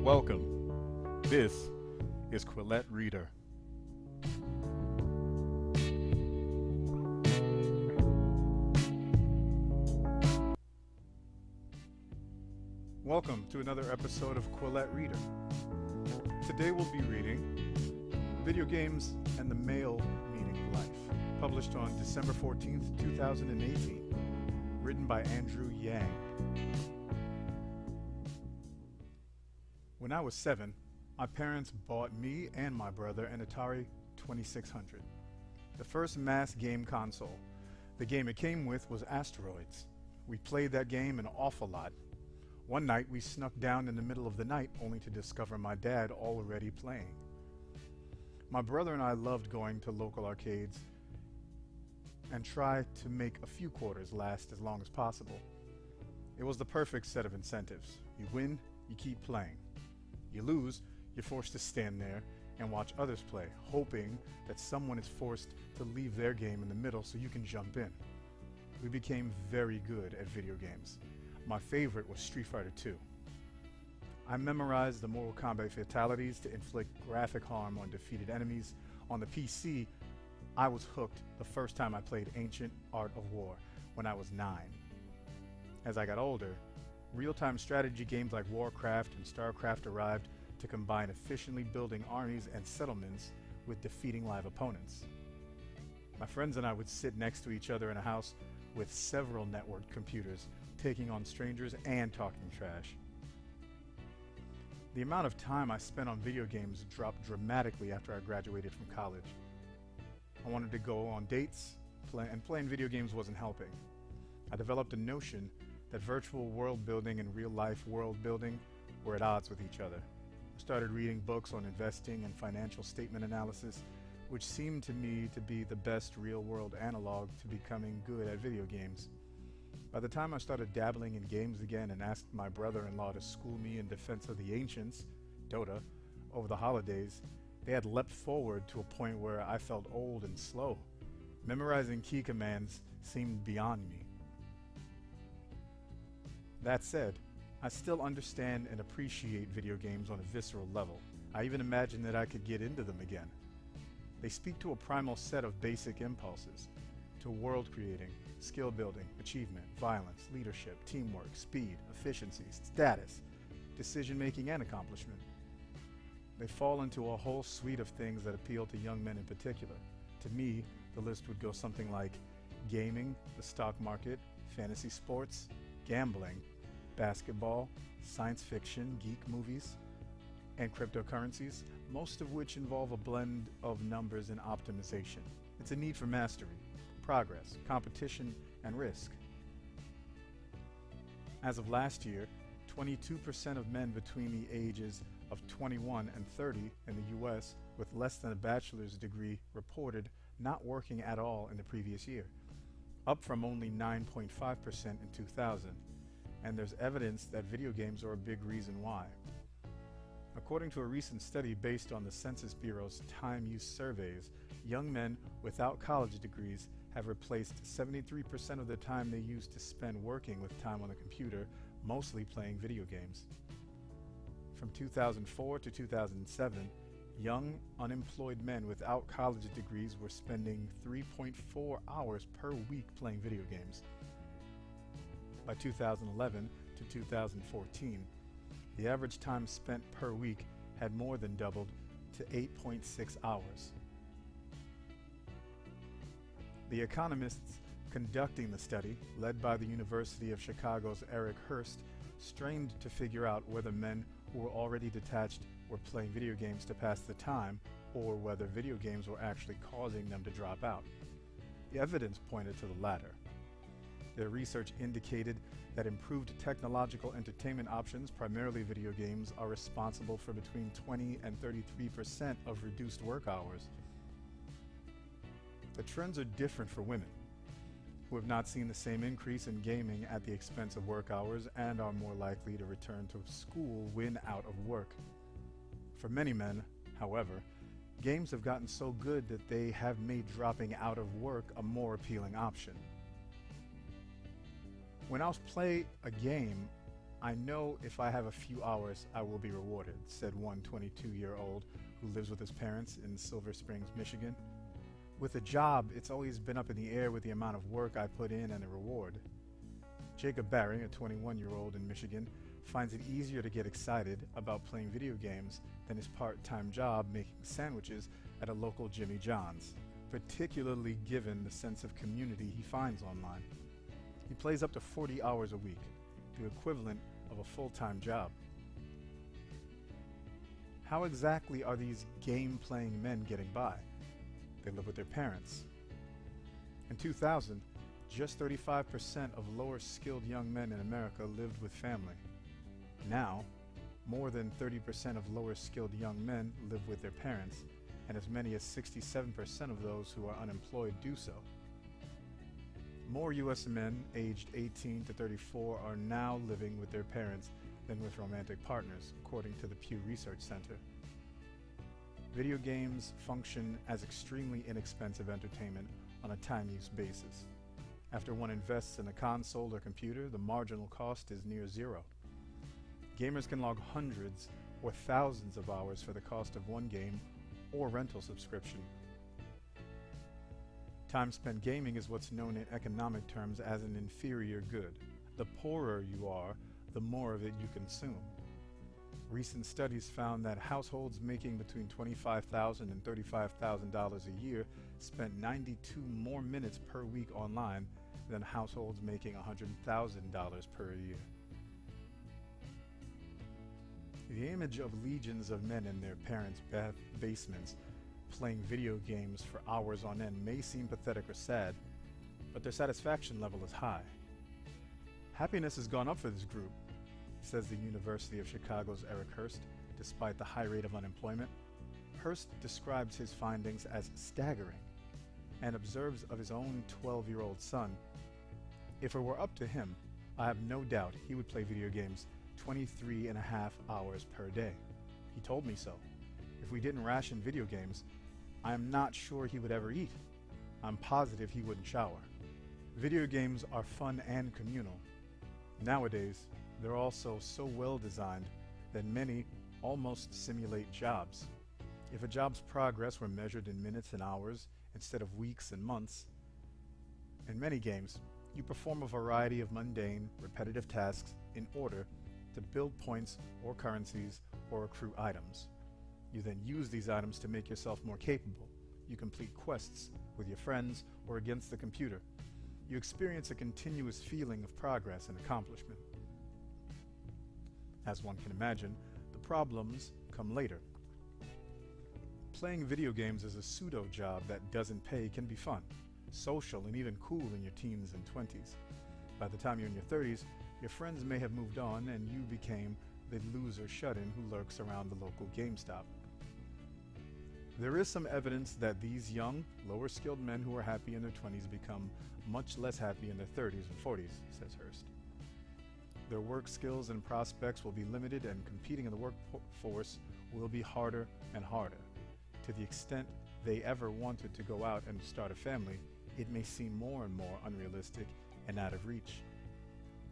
Welcome. This is Quillette Reader. Welcome to another episode of Quillette Reader. Today we'll be reading Video Games and the Male Meaning of Life, published on December 14th, 2018, written by Andrew Yang. When I was 7, my parents bought me and my brother an Atari 2600, the first mass game console. The game it came with was Asteroids. We played that game an awful lot. One night we snuck down in the middle of the night only to discover my dad already playing. My brother and I loved going to local arcades and try to make a few quarters last as long as possible. It was the perfect set of incentives. You win, you keep playing. You lose, you're forced to stand there and watch others play, hoping that someone is forced to leave their game in the middle so you can jump in. We became very good at video games. My favorite was Street Fighter II. I memorized the Mortal Kombat fatalities to inflict graphic harm on defeated enemies. On the PC, I was hooked the first time I played Ancient Art of War when I was 9. As I got older, real-time strategy games like Warcraft and Starcraft arrived to combine efficiently building armies and settlements with defeating live opponents. My friends and I would sit next to each other in a house with several networked computers, taking on strangers and talking trash. The amount of time I spent on video games dropped dramatically after I graduated from college. I wanted to go on dates, and playing video games wasn't helping. I developed a notion that virtual world building and real-life world building were at odds with each other. I started reading books on investing and financial statement analysis, which seemed to me to be the best real-world analog to becoming good at video games. By the time I started dabbling in games again and asked my brother-in-law to school me in Defense of the Ancients, Dota, over the holidays, they had leapt forward to a point where I felt old and slow. Memorizing key commands seemed beyond me. That said, I still understand and appreciate video games on a visceral level. I even imagine that I could get into them again. They speak to a primal set of basic impulses, to world creating, skill building, achievement, violence, leadership, teamwork, speed, efficiency, status, decision making, and accomplishment. They fall into a whole suite of things that appeal to young men in particular. To me, the list would go something like gaming, the stock market, fantasy sports, gambling, basketball, science fiction, geek movies, and cryptocurrencies, most of which involve a blend of numbers and optimization. It's a need for mastery, progress, competition, and risk. As of last year, 22% of men between the ages of 21 and 30 in the US with less than a bachelor's degree reported not working at all in the previous year, up from only 9.5% in 2000. And there's evidence that video games are a big reason why. According to a recent study based on the Census Bureau's time use surveys, young men without college degrees have replaced 73% of the time they used to spend working with time on the computer, mostly playing video games. From 2004 to 2007, young, unemployed men without college degrees were spending 3.4 hours per week playing video games. By 2011 to 2014, the average time spent per week had more than doubled to 8.6 hours. The economists conducting the study, led by the University of Chicago's Eric Hurst, strained to figure out whether men who were already detached were playing video games to pass the time or whether video games were actually causing them to drop out. The evidence pointed to the latter. Their research indicated that improved technological entertainment options, primarily video games, are responsible for between 20 and 33% of reduced work hours. The trends are different for women, who have not seen the same increase in gaming at the expense of work hours and are more likely to return to school when out of work. For many men, however, games have gotten so good that they have made dropping out of work a more appealing option. When I play a game, "I know if I have a few hours, I will be rewarded," said one 22-year-old who lives with his parents in Silver Springs, Michigan. "With a job, it's always been up in the air with the amount of work I put in and the reward." Jacob Barry, a 21-year-old in Michigan, finds it easier to get excited about playing video games than his part-time job making sandwiches at a local Jimmy John's, particularly given the sense of community he finds online. He plays up to 40 hours a week, the equivalent of a full-time job. How exactly are these game-playing men getting by? They live with their parents. In 2000, just 35% of lower-skilled young men in America lived with family. Now, more than 30% of lower-skilled young men live with their parents, and as many as 67% of those who are unemployed do so. More U.S. men aged 18 to 34 are now living with their parents than with romantic partners, according to the Pew Research Center. Video games function as extremely inexpensive entertainment on a time-use basis. After one invests in a console or computer, the marginal cost is near zero. Gamers can log hundreds or thousands of hours for the cost of one game or rental subscription. Time spent gaming is what's known in economic terms as an inferior good. The poorer you are, the more of it you consume. Recent studies found that households making between $25,000 and $35,000 a year spent 92 more minutes per week online than households making $100,000 per year. The image of legions of men in their parents' basements playing video games for hours on end may seem pathetic or sad, but their satisfaction level is high. Happiness has gone up for this group, says the University of Chicago's Eric Hurst, despite the high rate of unemployment. Hurst describes his findings as staggering and observes of his own 12-year-old son, "If it were up to him, I have no doubt he would play video games 23 and a half hours per day. He told me so. If we didn't ration video games, I am not sure he would ever eat. I'm positive he wouldn't shower." Video games are fun and communal. Nowadays, they're also so well designed that many almost simulate jobs. If a job's progress were measured in minutes and hours instead of weeks and months, in many games, you perform a variety of mundane, repetitive tasks in order to build points or currencies or accrue items. You then use these items to make yourself more capable. You complete quests with your friends or against the computer. You experience a continuous feeling of progress and accomplishment. As one can imagine, the problems come later. Playing video games as a pseudo job that doesn't pay can be fun, social, and even cool in your teens and 20s. By the time you're in your 30s, your friends may have moved on and you became the loser shut-in who lurks around the local GameStop. There is some evidence that these young, lower-skilled men who are happy in their 20s become much less happy in their 30s and 40s, says Hurst. Their work skills and prospects will be limited, and competing in the workforce will be harder and harder. To the extent they ever wanted to go out and start a family, it may seem more and more unrealistic and out of reach.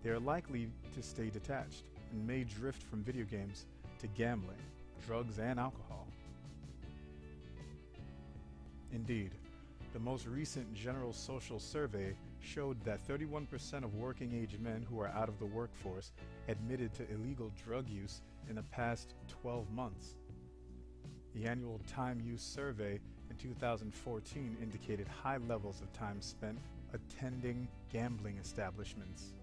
They are likely to stay detached and may drift from video games to gambling, drugs, and alcohol. Indeed, the most recent General Social Survey showed that 31% of working-age men who are out of the workforce admitted to illegal drug use in the past 12 months. The annual time use survey in 2014 indicated high levels of time spent attending gambling establishments,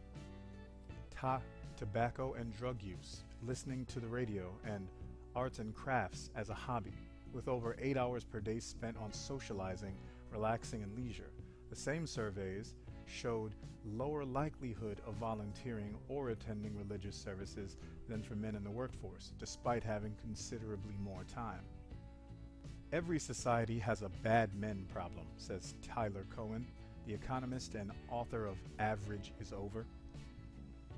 tobacco and drug use, listening to the radio, and arts and crafts as a hobby, with over 8 hours per day spent on socializing, relaxing, and leisure. The same surveys showed lower likelihood of volunteering or attending religious services than for men in the workforce, despite having considerably more time. Every society has a bad men problem, says Tyler Cohen, the economist and author of Average is Over.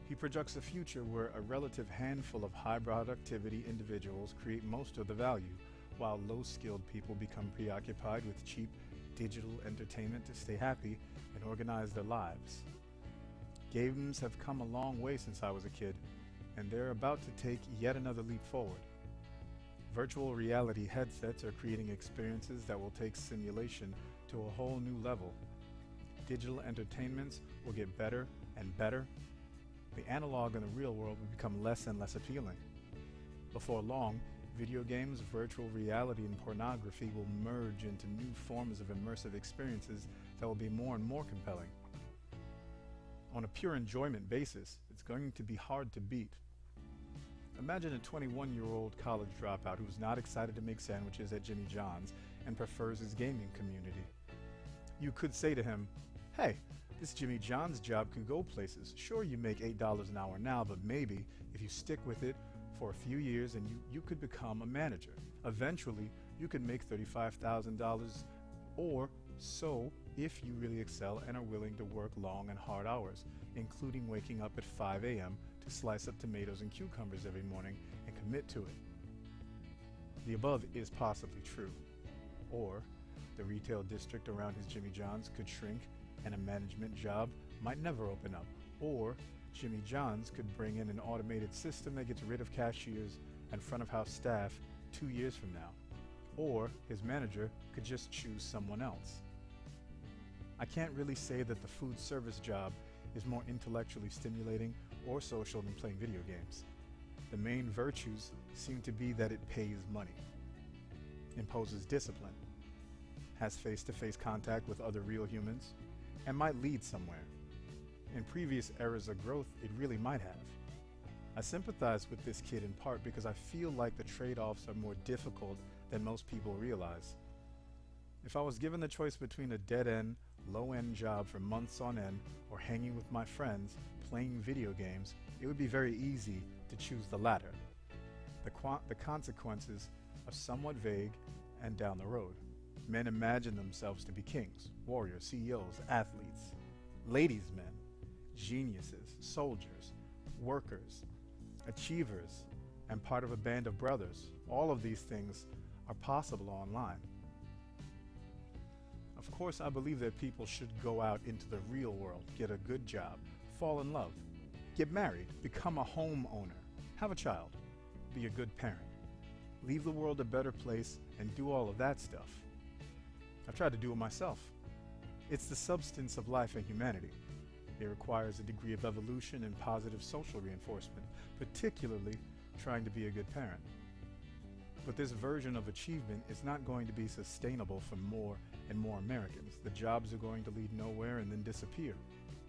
He projects a future where a relative handful of high productivity individuals create most of the value, while low-skilled people become preoccupied with cheap digital entertainment to stay happy and organize their lives. Games have come a long way since I was a kid. and they're about to take yet another leap forward. Virtual reality headsets are creating experiences that will take simulation to a whole new level. Digital entertainments will get better and better. The analog in the real world will become less and less appealing. Before long, video games, virtual reality, and pornography will merge into new forms of immersive experiences that will be more and more compelling. On a pure enjoyment basis, it's going to be hard to beat. Imagine a 21-year-old college dropout who's not excited to make sandwiches at Jimmy John's and prefers his gaming community. You could say to him, "Hey, this Jimmy John's job could go places. Sure, you make $8 an hour now, but maybe if you stick with it for a few years and you could become a manager. Eventually, you could make $35,000 or so if you really excel and are willing to work long and hard hours, including waking up at 5 a.m. to slice up tomatoes and cucumbers every morning and commit to it." The above is possibly true. Or the retail district around his Jimmy John's could shrink and a management job might never open up. Or Jimmy John's could bring in an automated system that gets rid of cashiers and front of house staff 2 years from now. Or his manager could just choose someone else. I can't really say that the food service job is more intellectually stimulating or social than playing video games. The main virtues seem to be that it pays money, imposes discipline, has face-to-face contact with other real humans, and might lead somewhere. In previous eras of growth, it really might have. I sympathize with this kid in part because I feel like the trade-offs are more difficult than most people realize. If I was given the choice between a dead-end, low-end job for months on end or hanging with my friends, playing video games, it would be very easy to choose the latter. The consequences are somewhat vague and down the road. Men imagine themselves to be kings, warriors, CEOs, athletes, ladies' men, geniuses, soldiers, workers, achievers, and part of a band of brothers. All of these things are possible online. Of course, I believe that people should go out into the real world, get a good job, fall in love, get married, become a homeowner, have a child, be a good parent, leave the world a better place, and do all of that stuff. I've tried to do it myself. It's the substance of life and humanity. It requires a degree of evolution and positive social reinforcement, particularly trying to be a good parent. But this version of achievement is not going to be sustainable for more and more Americans. The jobs are going to lead nowhere and then disappear.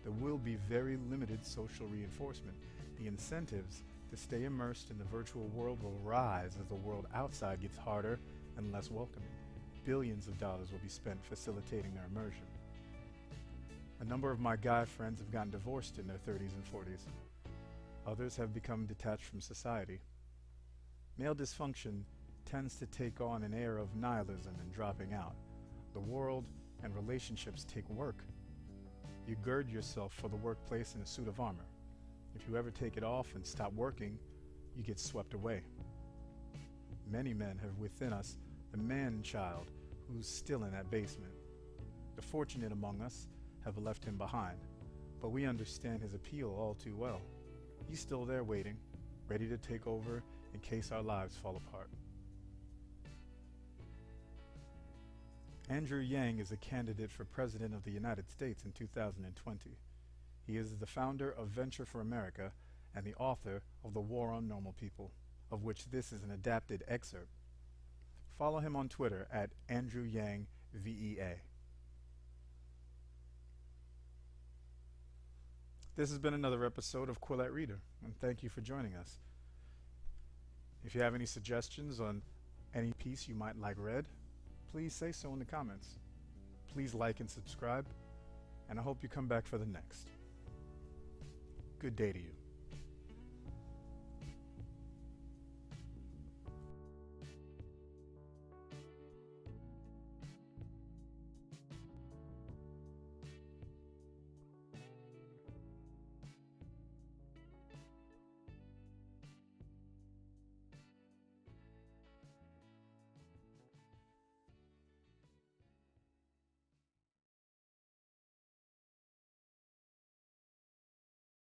There will be very limited social reinforcement. The incentives to stay immersed in the virtual world will rise as the world outside gets harder and less welcoming. Billions of dollars will be spent facilitating their immersion. A number of my guy friends have gotten divorced in their 30s and 40s. Others have become detached from society. Male dysfunction tends to take on an air of nihilism and dropping out. The world and relationships take work. You gird yourself for the workplace in a suit of armor. If you ever take it off and stop working, you get swept away. Many men have within us the man-child who's still in that basement. The fortunate among us have left him behind, but we understand his appeal all too well. He's still there waiting, ready to take over in case our lives fall apart. Andrew Yang is a candidate for President of the United States in 2020. He is the founder of Venture for America and the author of The War on Normal People, of which this is an adapted excerpt. Follow him on Twitter at Andrew Yang VEA. This has been another episode of Quillette Reader, and thank you for joining us. If you have any suggestions on any piece you might like read, please say so in the comments. Please like and subscribe, and I hope you come back for the next. Good day to you.